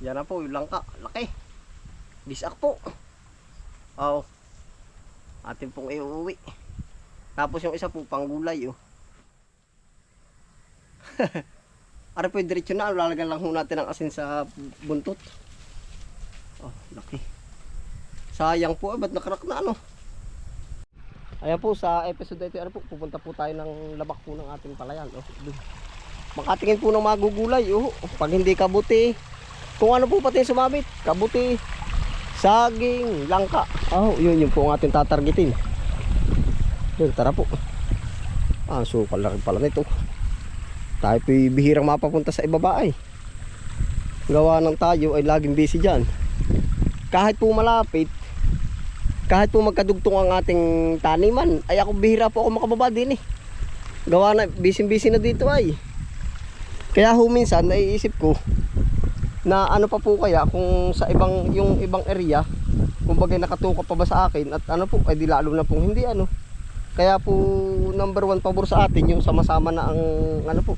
Yan na po yung langka. Laki. Bisak po. Oh. Atin pong iuwi. Tapos yung isa po panggulay oh. Ara po yung diretso na. Lalagyan lang ho natin ang asin sa buntot. Oh, laki. Sayang po ba't nakarak na ano. Ayan po sa episode ito ano po, pupunta po tayo ng labak po ng ating palayan oh. Makatingin po ng magugulay oh. Pag hindi kabuti, kung ano po pati sumabit, kabuti, saging, langka. Oh, yun po ang ating tatargetin. Yun, tara po. Ah, so kalaki pala nito. Tayo po bihirang mapapunta sa ibaba ay. Gawa ng tayo ay laging busy dyan. Kahit po malapit, kahit po magkadugtong ang ating taniman, ay ako bihira po ako makababa din eh. Gawa na, busy na dito ay. Kaya ho minsan naiisip ko na ano pa po kaya kung sa yung ibang area, kung bagay nakatuka pa ba sa akin at ano po, ay di lalo na pong hindi ano. Kaya po number 1 pabor sa atin yung sama-sama na ang ano po,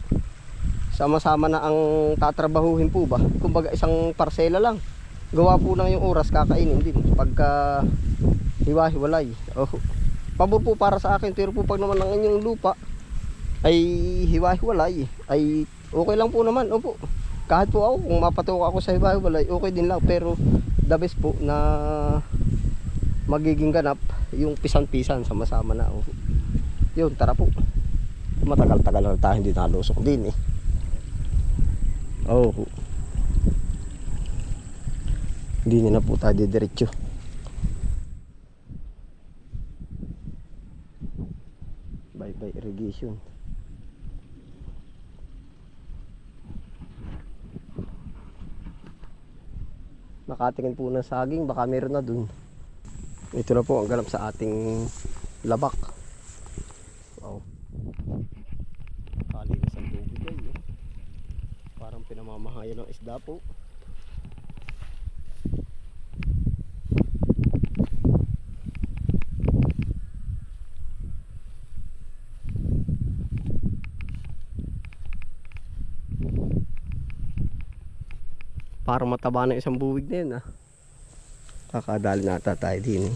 sama-sama na ang tatrabahuhin po ba. Kung baga isang parsela lang. Gawa po lang yung oras kakainin din pagka hiwa-hiwalay. Oh. Pabor po para sa akin, pero po pag naman ang inyong lupa ay hiwa-hiwalay ay okay lang po naman. Opo. Kahit po ako kung mapatuka ako sa hiwa-hiwalay, okay din lang, pero the best po na magiging ganap yung pisan-pisan sama-sama na. Oh. Yun, tara po. Matagal-tagal na tayo hindi nalusok din eh. Oh. Hindi na po tayo diretso. Bye-bye irrigation. Nakatingin po ng saging, baka meron na dun. Ito na po ang ganap sa ating labak. Wow. Kalinis ang tubig ay eh. Parang pinamamahayan ng isda po. Parang mataba na isang buwig na yun ah. Kakadali nata tayo din eh.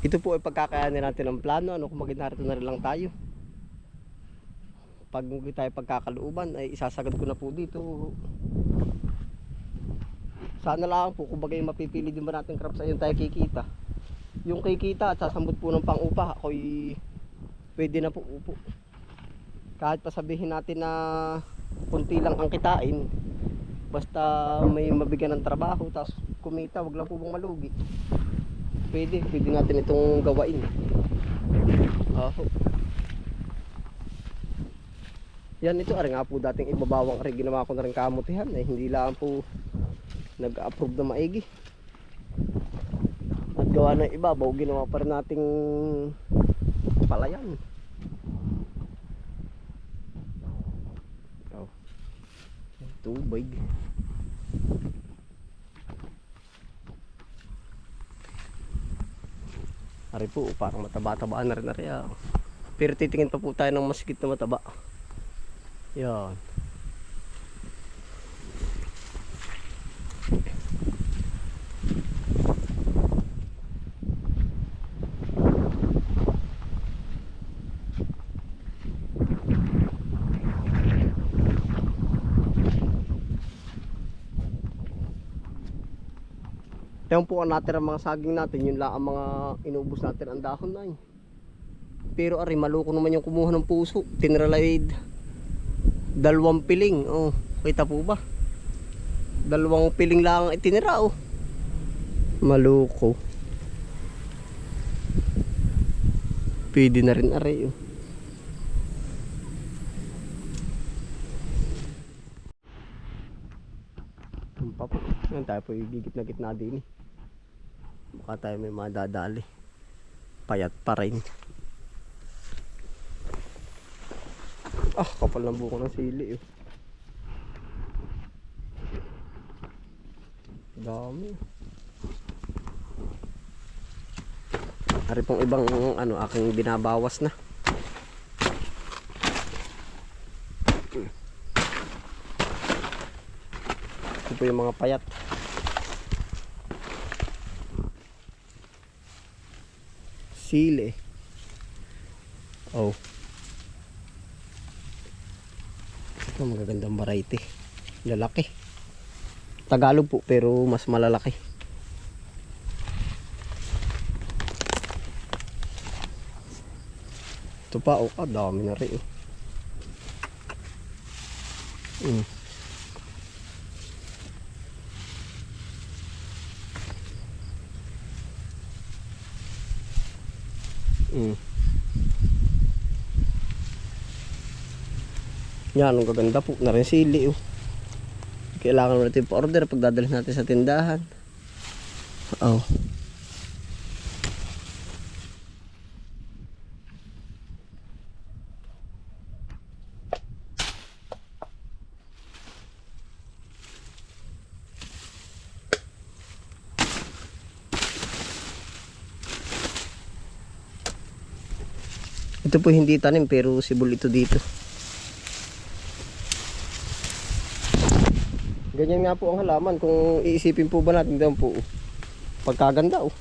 Ito po ay pagkakayanin natin ang plano ano, kung narito na rin lang tayo. Pag hindi tayo pagkakalooban ay isasagad ko na po dito. Sana lang po kung bagay mapipili din ba natin crop sa yun tayo kikita. Yung kikita at sasambot po ng pang-upa, ako'y pwede na po upo. Kahit pa sabihin natin na kunti lang ang kitain, basta may mabigyan ng trabaho, tapos kumita, wag lang po bang malugi. Pwede natin itong gawain. Yan ito, ari nga po dating ibabawang ari, ginawa ko na rin kamutihan, eh, hindi lang po nag-approve na maigi. At gawa ng ibabaw, ginawa pa rin nating palayan. Oh. Tubig. Ari po, parang mataba-tabaan na rin ari ah. Pero titingin pa po tayo ng masikip na mataba. Yan. Yan po ang natira mga saging natin, yun lang ang mga inubos natin ang dahon na eh. Pero ari maloko naman yung kumuha ng puso, tinralaid 2 piling. Oh, kita po ba? 2 piling lang itinira oh. Maloko. Pwede na rin ari oh. Pa po. Yan tayo po igigit na gitna din eh. Baka tayo may madadali. Payat pa rin. Ah, kapal ng buko ng sili eh. Dami. Ari pong ibang ano aking binabawas na. Ito po yung mga payat. Sili. Oh. Ito magagandang variety. Lalaki. Tagalog po pero mas malalaki. Ito pa oh, dami na rin. Yan, ang gaganda po na rin sili oh. Kailangan natin pa-order pag dadalhin natin sa tindahan. Oh. Ito po hindi tanim pero sibol ito dito. Ganyan nga po ang halaman kung iisipin po ba natin doon po. Pagkaganda oh.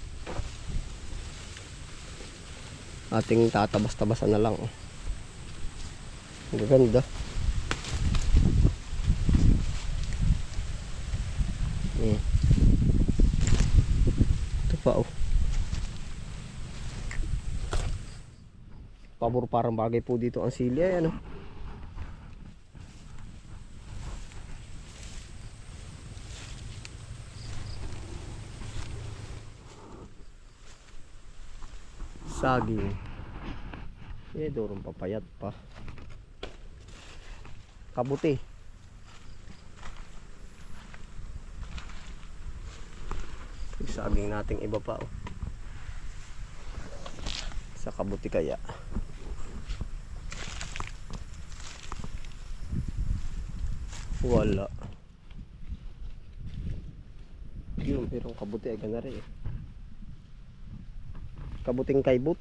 Ating tatabas-tabasan na lang oh. Ang gaganda. Ito pa oh. Pabor parang bagay po dito ang sili ay ano. Saging. Dorong papayat pa. Kabuti. Saging nating iba pa oh. Sa kabuti kaya. Wala. Yun, pero kabuti ay gana rin eh. Kabuting kaibot.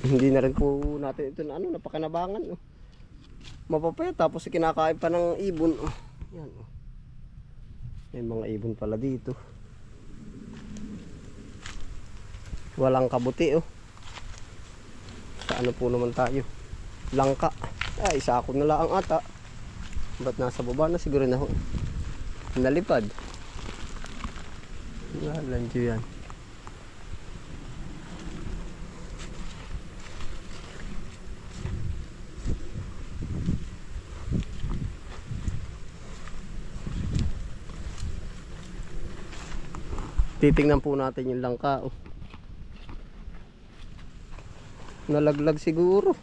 Hindi na rin po natin ito na ano, napakanabangan oh. Mapapaya tapos kinakain pa ng ibon oh. Yan oh. May mga ibon pala dito. Walang kabuti oh. Sa ano po naman tayo? Langka. Ay, isa ako na lang ata. Ba't nasa baba na siguro na ho? Nalipad. Lalandyo yan. Titingnan po natin yung langka oh. Nalaglag siguro.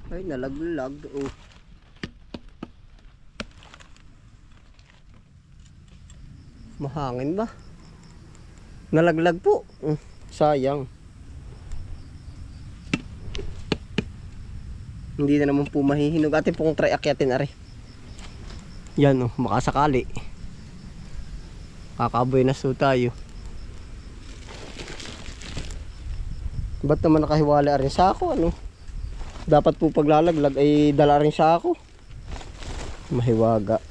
Ay, nalaglag oh. Mahangin ba? Nalaglag po. Sayang. Hindi na naman po mahihinog. Atin pong try akyatin are. Yan oh, makasakali. Kakaboy na so tayo. Ba't naman nakahiwala rin sa ako ano? Dapat po paglalaglag ay dala rin sa ako. Mahiwaga.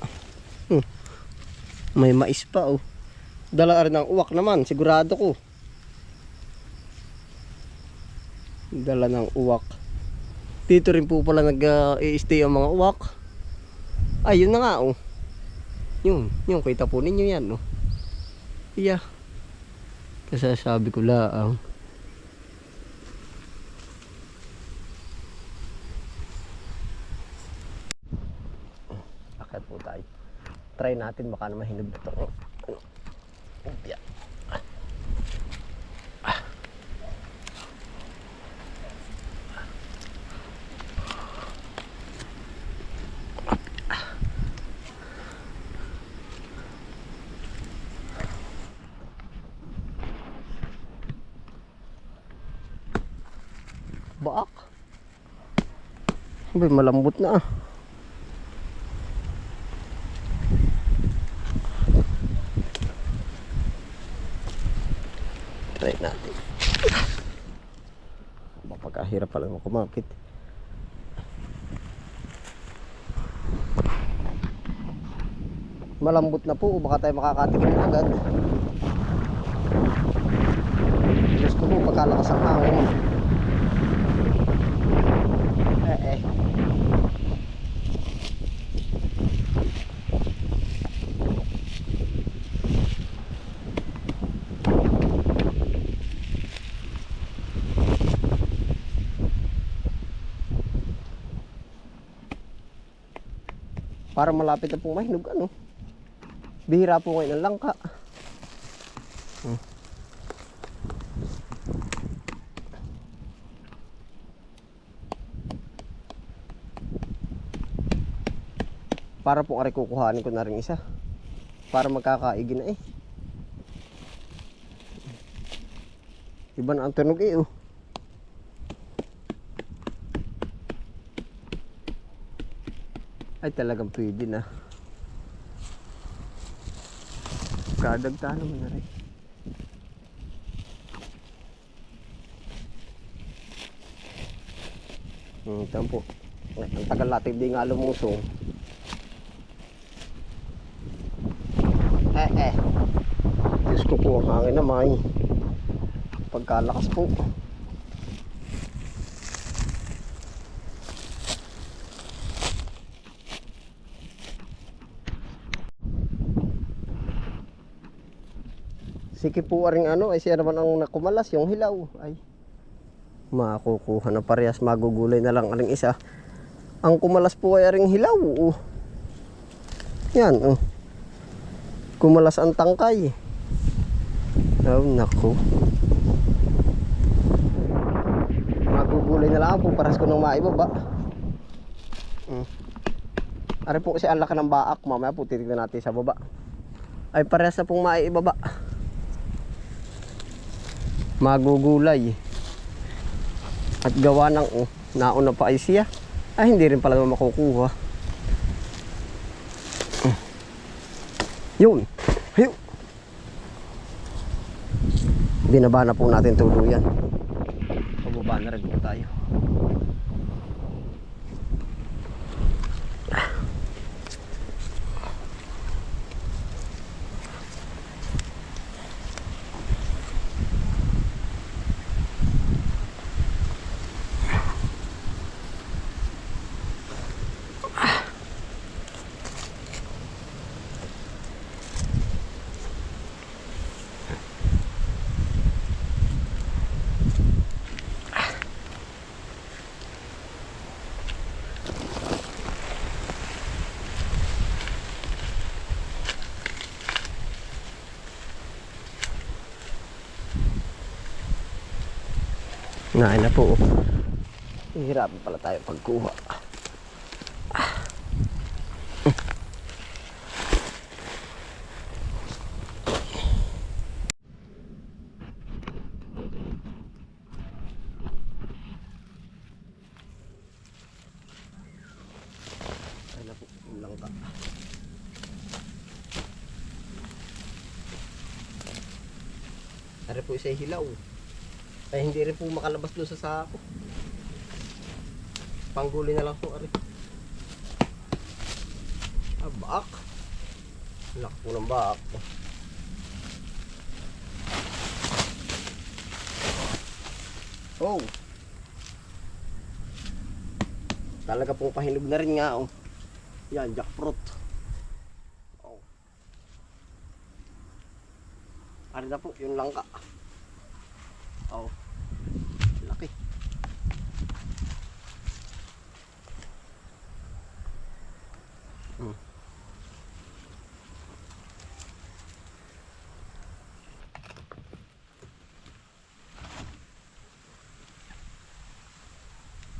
May mais pa oh. Dala rin ng uwak naman, sigurado ko. Dala ng uwak. Dito rin po pala nag-i-stay ang mga uwak. Ayun na nga oh. Yung kita po ninyo yan oh. Yeah. Kasi sabi ko lang. Akit po tayo. Try natin baka naman hinog ito. Yeah. Abay, malambot na ah. Try natin. Mapagkahirap pala mo kumapit. Malambot na po, baka tayo makakatikim agad. Gusto ko pagkalakas ang hangin. Para malapit na pong mahinog ano. Bihira po ngayon ang langka. Para pong aray kukuhanin ko na rin isa. Para magkakaigi na eh. Iba na ang tunog eh oh. Ay talagang pwede na. Kadagta naman na rin. Ito po. Ang tagal natin di nga lumusong. Diyos ko po ang hangin naman. Pagkalakas po. Sige po ring ano, ay siya naman ang nakumalas, yung hilaw. Ay, makukuha na parehas, magugulay na lang aring isa. Ang kumalas po ay aring hilaw. Oh. Yan, oh. Kumalas ang tangkay. Oh, naku. Magugulay na lang po, parehas ko nang maibaba. Ari po kasi ang laki ng baak, mamaya po titignan natin sa baba. Ay parehas na pong maibaba. Magugulay at gawa ng nauna pa ay siya ay hindi rin pala naman makukuha. Yun, ayun, binaba na po natin tuluyan. Pababa na rin po tayo. Nain na po. Hihirapan pala tayo pagkuha. Ay na po, ulang ka. Tara po isa hilaw. Ay hindi rin po makalabas doon sa sako. Pangguli na lang po ari. Baak. Lak po ng baak. Oh. Talaga pong pahinog na rin nga oh. Yan, jackfruit. Oh. Ari na po, yung langka. Oh, laki.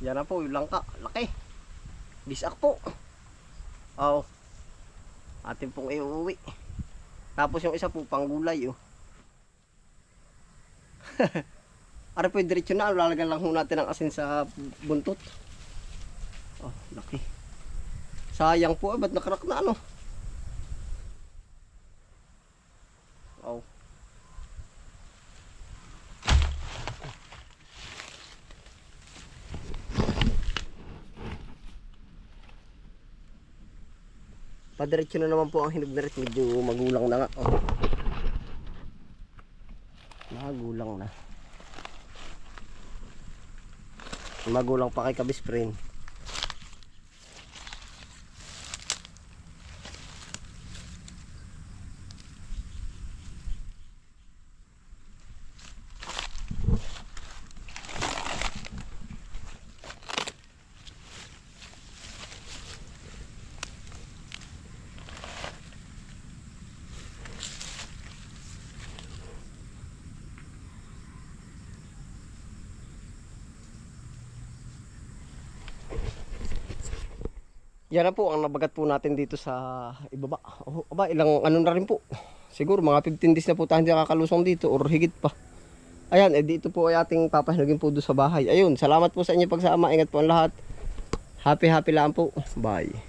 Yan na po yung langka, laki. Bisak po. Oh, atin pong iuwi. Tapos yung isa po panggulay oh. Ari po yung diretsyo na, lalagyan lang ho natin ang asin sa buntot. Oh, laki. Sayang po, ba't nakarak na ano? Oh. Padiretso na naman po ang hinog na rin. Medyo magulang na nga. Oh. Magulang na. Magulang pa kay kabisprin. Yan na po ang nabagat po natin dito sa ibaba. Oh, aba, ilang ano na rin po. Siguro mga 15 days na po tayo hindi nakakalusong dito or higit pa. Ayan, dito po ay ating papahinugin po doon sa bahay. Ayun, salamat po sa inyo pagsama. Ingat po ang lahat. Happy lang po. Bye.